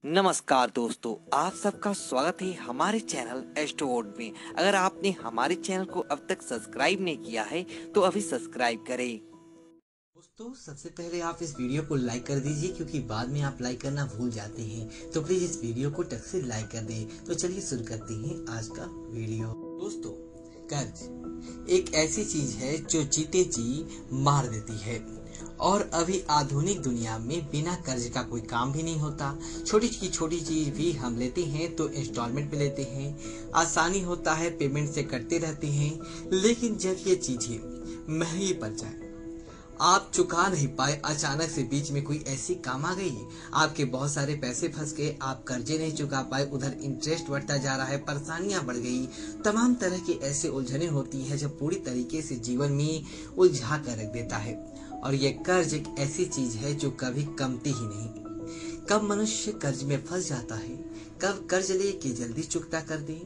नमस्कार दोस्तों, आप सबका स्वागत है हमारे चैनल एस्ट्रोवर्ड में। अगर आपने हमारे चैनल को अब तक सब्सक्राइब नहीं किया है तो अभी सब्सक्राइब करें। दोस्तों, सबसे पहले आप इस वीडियो को लाइक कर दीजिए क्योंकि बाद में आप लाइक करना भूल जाते हैं। तो प्लीज इस वीडियो को टक से लाइक कर दें। तो चलिए शुरू करते हैं आज का वीडियो। दोस्तों, कर्ज एक ऐसी चीज है जो जीते जी मार देती है और अभी आधुनिक दुनिया में बिना कर्ज का कोई काम भी नहीं होता। छोटी की छोटी चीज भी हम लेते हैं तो इंस्टॉलमेंट पे लेते हैं, आसानी होता है, पेमेंट से कटते रहते हैं। लेकिन जब ये चीजें महंगी पड़ जाए, आप चुका नहीं पाए, अचानक से बीच में कोई ऐसी काम आ गई, आपके बहुत सारे पैसे फंस गए, आप कर्जे नहीं चुका पाए, उधर इंटरेस्ट बढ़ता जा रहा है, परेशानियां बढ़ गई, तमाम तरह की ऐसे उलझने होती है जब पूरी तरीके से जीवन में उलझा कर रख देता है। और ये कर्ज एक ऐसी चीज है जो कभी कमती ही नहीं। कब मनुष्य कर्ज में फंस जाता है, कब कर्ज लेके जल्दी चुकता कर दे,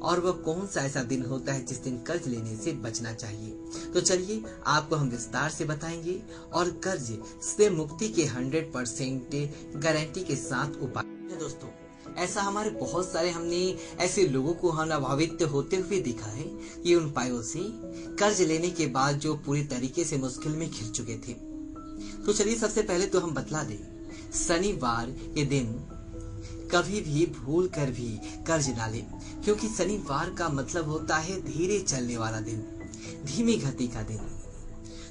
और वह कौन सा ऐसा दिन होता है जिस दिन कर्ज लेने से बचना चाहिए। तो चलिए आपको हम विस्तार से बताएंगे और कर्ज से मुक्ति के 100% गारंटी के साथ उपाय है। दोस्तों, ऐसा हमारे बहुत सारे हमने ऐसे लोगों को हम अभावित होते हुए देखा है कि उन उपायों से कर्ज लेने के बाद जो पूरी तरीके से मुश्किल में घिर चुके थे। तो चलिए सबसे पहले तो हम बतला दें, शनिवार के दिन कभी भी भूल कर भी कर्ज ना ले, क्योंकि शनिवार का मतलब होता है धीरे चलने वाला दिन, धीमी गति का दिन।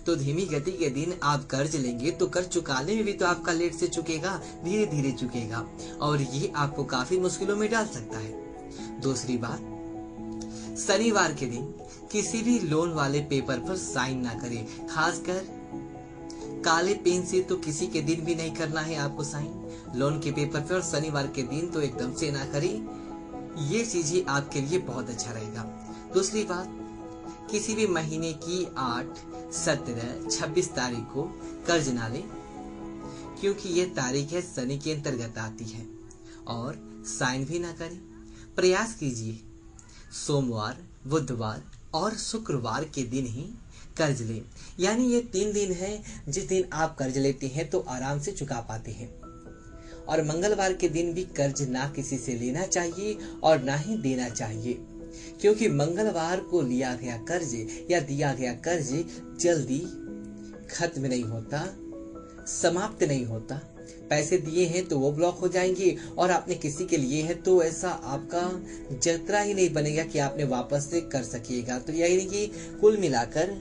तो धीमी गति के दिन आप कर्ज लेंगे तो कर्ज चुकाने में भी तो आपका लेट से चुकेगा, धीरे धीरे चुकेगा, और ये आपको काफी मुश्किलों में डाल सकता है। दूसरी बात, शनिवार के दिन किसी भी लोन वाले पेपर पर साइन ना करें, खासकर काले पेन से तो किसी के दिन भी नहीं करना है आपको साइन लोन के पेपर पर, और शनिवार के दिन तो एकदम से ना करें। ये चीजें आपके लिए बहुत अच्छा रहेगा। दूसरी बात, किसी भी महीने की 8, 17, 26 तारीख को कर्ज ना लें, क्योंकि ये तारीख है शनि के अंतर्गत आती है, और साइन भी ना करें। प्रयास कीजिए सोमवार, बुधवार और शुक्रवार के दिन ही कर्ज लें, यानी ये 3 दिन है जिस दिन आप कर्ज लेते हैं तो आराम से चुका पाते हैं। और मंगलवार के दिन भी कर्ज ना किसी से लेना चाहिए और ना ही देना चाहिए, क्योंकि मंगलवार को लिया गया कर्ज या दिया गया कर्ज जल्दी खत्म नहीं होता, समाप्त नहीं होता। पैसे दिए हैं तो वो ब्लॉक हो जाएंगे, और आपने किसी के लिए है तो ऐसा आपका जतरा ही नहीं बनेगा कि आपने वापस से कर सकिएगा। तो यही कि कुल मिलाकर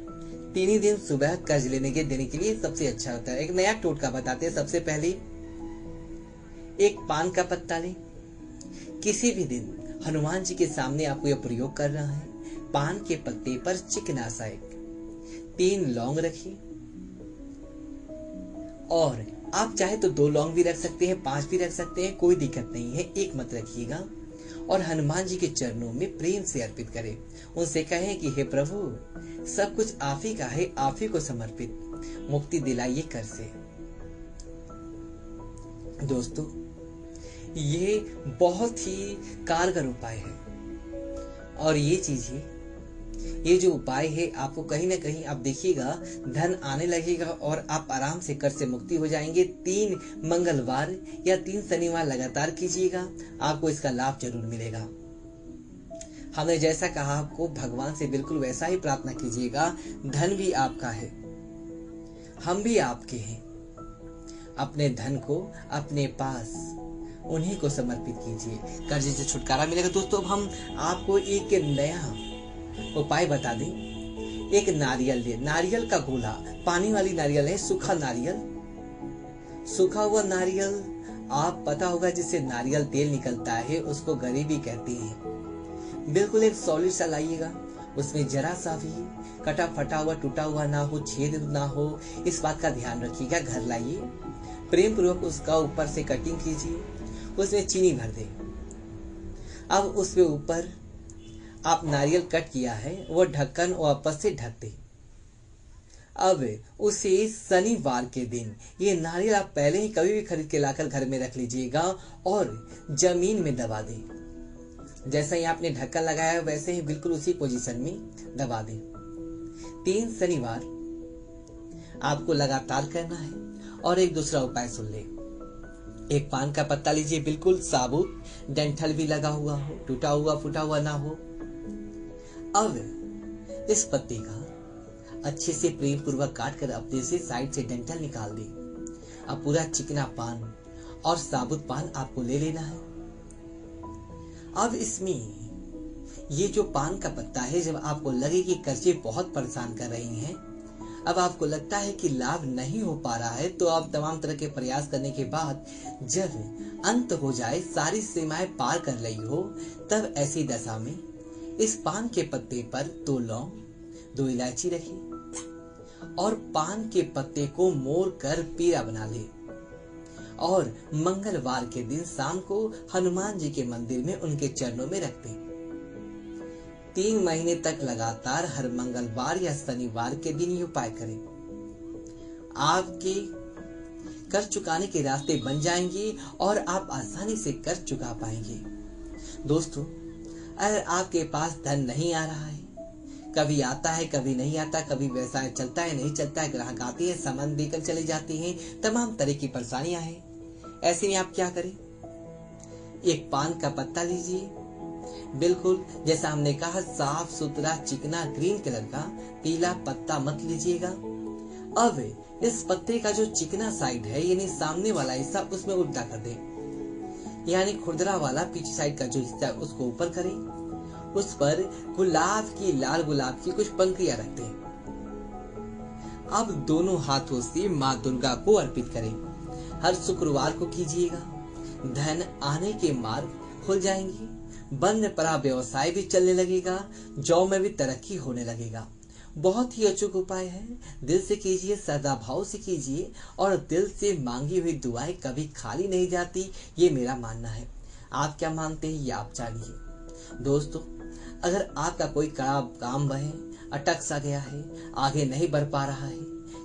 3 ही दिन सुबह कर्ज लेने के देने के लिए सबसे अच्छा होता है। एक नया टोटका बताते हैं। सबसे पहले एक पान का पत्ता लें, किसी भी दिन हनुमान जी के सामने आपको यह प्रयोग करना है। पान के पत्ते पर चिकना सा 3 लौंग रखिए, और आप चाहे तो 2 लौंग भी रख सकते हैं, 5 भी रख सकते हैं, कोई दिक्कत नहीं है, एक मत रखिएगा। और हनुमान जी के चरणों में प्रेम से अर्पित करें। उनसे कहें कि हे प्रभु, सब कुछ आप ही का है, आप ही को समर्पित, मुक्ति दिलाइए कर से। दोस्तों, ये बहुत ही कारगर उपाय है, और ये चीजें, ये जो उपाय है आपको कहीं ना कहीं आप देखिएगा धन आने लगेगा और आप आराम से कर्ज से मुक्ति हो जाएंगे। 3 मंगलवार या 3 शनिवार लगातार कीजिएगा, आपको इसका लाभ जरूर मिलेगा। हमने जैसा कहा आपको भगवान से बिल्कुल वैसा ही प्रार्थना कीजिएगा। धन भी आपका है, हम भी आपके हैं। अपने धन को अपने पास उन्हीं को समर्पित कीजिए, कर्ज से छुटकारा मिलेगा। दोस्तों, अब हम आपको एक नया उपाय बता दें। एक नारियल ले, नारियल का गोला, पानी वाली नारियल है, सूखा नारियल, सूखा हुआ नारियल, आप पता होगा जिससे नारियल तेल निकलता है उसको गरीबी कहते हैं। बिल्कुल एक सॉलिड सा लाइएगा, उसमें जरा सा भी कटा फटा हुआ टूटा हुआ ना हो, छेद ना हो, इस बात का ध्यान रखिएगा। घर लाइए, प्रेम पूर्वक उसका ऊपर से कटिंग कीजिए, उसमें चीनी भर दें। अब उसके ऊपर आप नारियल कट किया है वो ढक्कन वापस से ढक दें। अब उसे शनिवार के दिन, ये नारियल आप पहले ही कभी भी खरीद के लाकर घर में रख लीजिएगा और जमीन में दबा दें। जैसा ही आपने ढक्कन लगाया वैसे ही बिल्कुल उसी पोजीशन में दबा दें। 3 शनिवार आपको लगातार करना है। और एक दूसरा उपाय सुन ले, एक पान का पत्ता लीजिए, बिल्कुल साबुत, डंठल भी लगा हुआ हो, टूटा हुआ फूटा हुआ ना हो। अब इस पत्ते का अच्छे से प्रेम पूर्वक काट कर अपने से साइड से डंठल निकाल दे। अब पूरा चिकना पान और साबुत पान आपको ले लेना है। अब इसमें ये जो पान का पत्ता है, जब आपको लगे कि कर्जे बहुत परेशान कर रही हैं, अब आपको लगता है कि लाभ नहीं हो पा रहा है, तो आप तमाम तरह के प्रयास करने के बाद जब अंत हो जाए, सारी सीमाएं पार कर रही हो, तब ऐसी दशा में इस पान के पत्ते पर 2 लौंग, 2 इलायची रखें और पान के पत्ते को मोड़ कर पीरा बना ले और मंगलवार के दिन शाम को हनुमान जी के मंदिर में उनके चरणों में रख दें। 3 महीने तक लगातार हर मंगलवार या शनिवार के दिन ये उपाय करें। आपके कर्ज चुकाने के रास्ते बन जाएंगे और आप आसानी से कर्ज चुका पाएंगे। दोस्तों, अगर आपके पास धन नहीं आ रहा है, कभी आता है कभी नहीं आता, कभी व्यवसाय चलता है नहीं चलता है, ग्राहक आते हैं सामान देकर चले जाते हैं, तमाम तरह की परेशानियां हैं, ऐसे में आप क्या करें? एक पान का पत्ता लीजिए, बिल्कुल जैसा हमने कहा साफ सुथरा चिकना ग्रीन कलर का, पीला पत्ता मत लीजिएगा। अब इस पत्ते का जो चिकना साइड है, यानी सामने वाला हिस्सा, उसमें उल्टा कर दें, यानी खुरदरा वाला पीछे साइड का जो हिस्सा है उसको ऊपर करें, उस पर लाल गुलाब की कुछ पंखुड़ियां रख दें। अब दोनों हाथों से माँ दुर्गा को अर्पित करें। हर शुक्रवार को कीजिएगा। धन आने के मार्ग खुल जाएंगे, बंद पड़ा व्यवसाय भी चलने लगेगा, जॉब में भी तरक्की होने लगेगा। बहुत ही अचूक उपाय है। दिल से कीजिए, श्रद्धा भाव से कीजिए और दिल से मांगी हुई दुआएं कभी खाली नहीं जाती, ये मेरा मानना है। आप क्या मानते हैं ये आप जानिए। दोस्तों, अगर आपका कोई कड़ा काम वह अटक सा गया है, आगे नहीं बढ़ पा रहा है,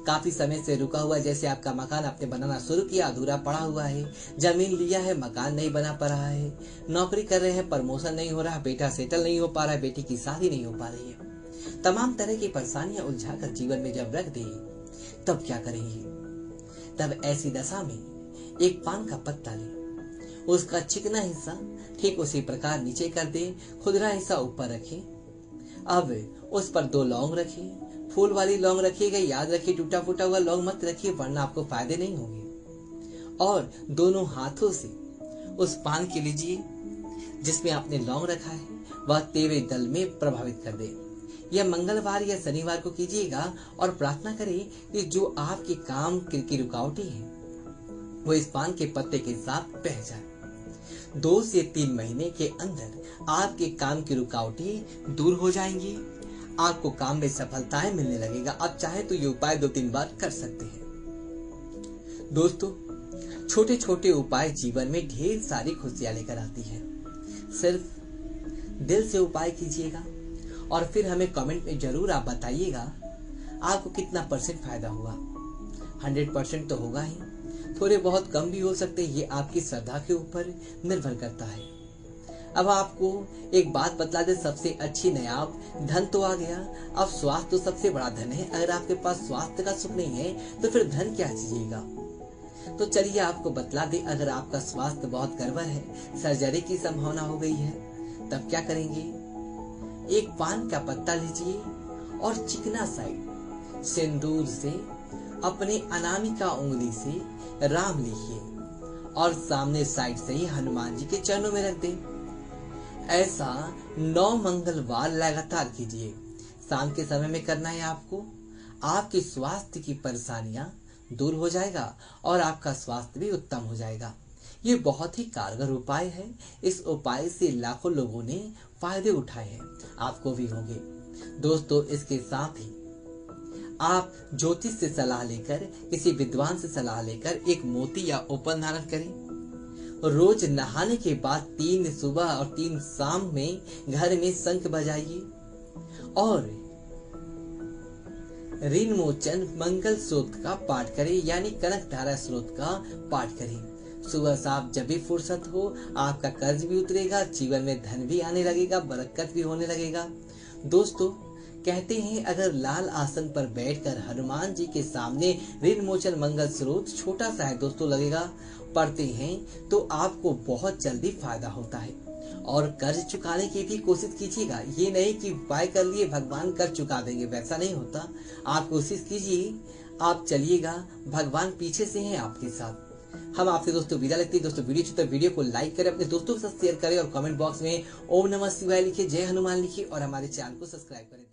काफी समय से रुका हुआ, जैसे आपका मकान आपने बनाना शुरू किया अधूरा पड़ा हुआ है, जमीन लिया है मकान नहीं बना पा रहा है, नौकरी कर रहे हैं प्रमोशन नहीं हो रहा, बेटा सेटल नहीं हो पा रहा है, बेटी की शादी नहीं हो पा रही है, तमाम तरह की परेशानियां उलझाकर जीवन में जब रख दी, तब क्या करेंगे? तब ऐसी दशा में एक पान का पत्ता ले, उसका चिकना हिस्सा ठीक उसी प्रकार नीचे कर दे, खुदरा हिस्सा ऊपर रखे। अब उस पर 2 लौंग रखिए, फूल वाली लौंग रखिएगा, याद रखिए टूटा फूटा हुआ लौंग मत रखिए, वरना आपको फायदे नहीं होंगे। और दोनों हाथों से उस पान के लीजिए जिसमें आपने लौंग रखा है, वह तेवे दल में प्रभावित कर दे। यह मंगलवार या शनिवार को कीजिएगा और प्रार्थना करें कि जो आपके काम की रुकावटें हैं वो इस पान के पत्ते के साथ बह जाए। 2 से 3 महीने के अंदर आपके काम की रुकावटें दूर हो जाएंगी, आपको काम में सफलताएं मिलने लगेगा। आप चाहे तो ये उपाय 2-3 बार कर सकते हैं। दोस्तों, छोटे छोटे उपाय जीवन में ढेर सारी खुशियां लेकर आती है। सिर्फ दिल से उपाय कीजिएगा और फिर हमें कमेंट में जरूर आप बताइएगा आपको कितना % फायदा हुआ। 100% तो होगा ही, थोड़े बहुत कम भी हो सकते, ये आपकी श्रद्धा के ऊपर निर्भर करता है। अब आपको एक बात बतला दे, सबसे अच्छी नायाब धन तो आ गया, अब स्वास्थ्य तो सबसे बड़ा धन है। अगर आपके पास स्वास्थ्य का सुख नहीं है तो फिर धन क्या चाहिएगा? तो चलिए आपको बतला दे, अगर आपका स्वास्थ्य बहुत गड़बड़ है, सर्जरी की संभावना हो गई है, तब क्या करेंगे? एक पान का पत्ता लीजिए और चिकना साइड सिंदूर से अपने अनामिका उंगली से राम लिखिए और सामने साइड से ही हनुमान जी के चरणों में रख दें। ऐसा 9 मंगलवार लगातार कीजिए। शाम के समय में करना है आपको। आपके स्वास्थ्य की परेशानियां दूर हो जाएगा और आपका स्वास्थ्य भी उत्तम हो जाएगा। ये बहुत ही कारगर उपाय है। इस उपाय से लाखों लोगों ने फायदे उठाए हैं, आपको भी होंगे। दोस्तों, इसके साथ ही आप ज्योतिष से सलाह लेकर, किसी विद्वान से सलाह लेकर एक मोती या उपन धारण करें। रोज नहाने के बाद 3 सुबह और 3 शाम में घर में शंख बजाइए और ऋण मोचन मंगल स्रोत का पाठ करें, यानी कनक धारा स्रोत का पाठ करें। सुबह शाम जब भी फुर्सत हो, आपका कर्ज भी उतरेगा, जीवन में धन भी आने लगेगा, बरकत भी होने लगेगा। दोस्तों, कहते हैं अगर लाल आसन पर बैठकर हनुमान जी के सामने ऋण मोचन मंगल स्रोत छोटा सा है दोस्तों लगेगा पढ़ते हैं तो आपको बहुत जल्दी फायदा होता है। और कर्ज चुकाने की भी कोशिश कीजिएगा, ये नहीं कि उपाय कर लिए भगवान कर्ज चुका देंगे, वैसा नहीं होता। आप कोशिश कीजिए, आप चलिएगा, भगवान पीछे से हैं आपके साथ। हम आपसे दोस्तों विदा लेते हैं। दोस्तों वीडियो को लाइक करें, अपने दोस्तों के साथ शेयर करें और कमेंट बॉक्स में ओम नमः शिवाय लिखिए, जय हनुमान लिखिए और हमारे चैनल को सब्सक्राइब करें।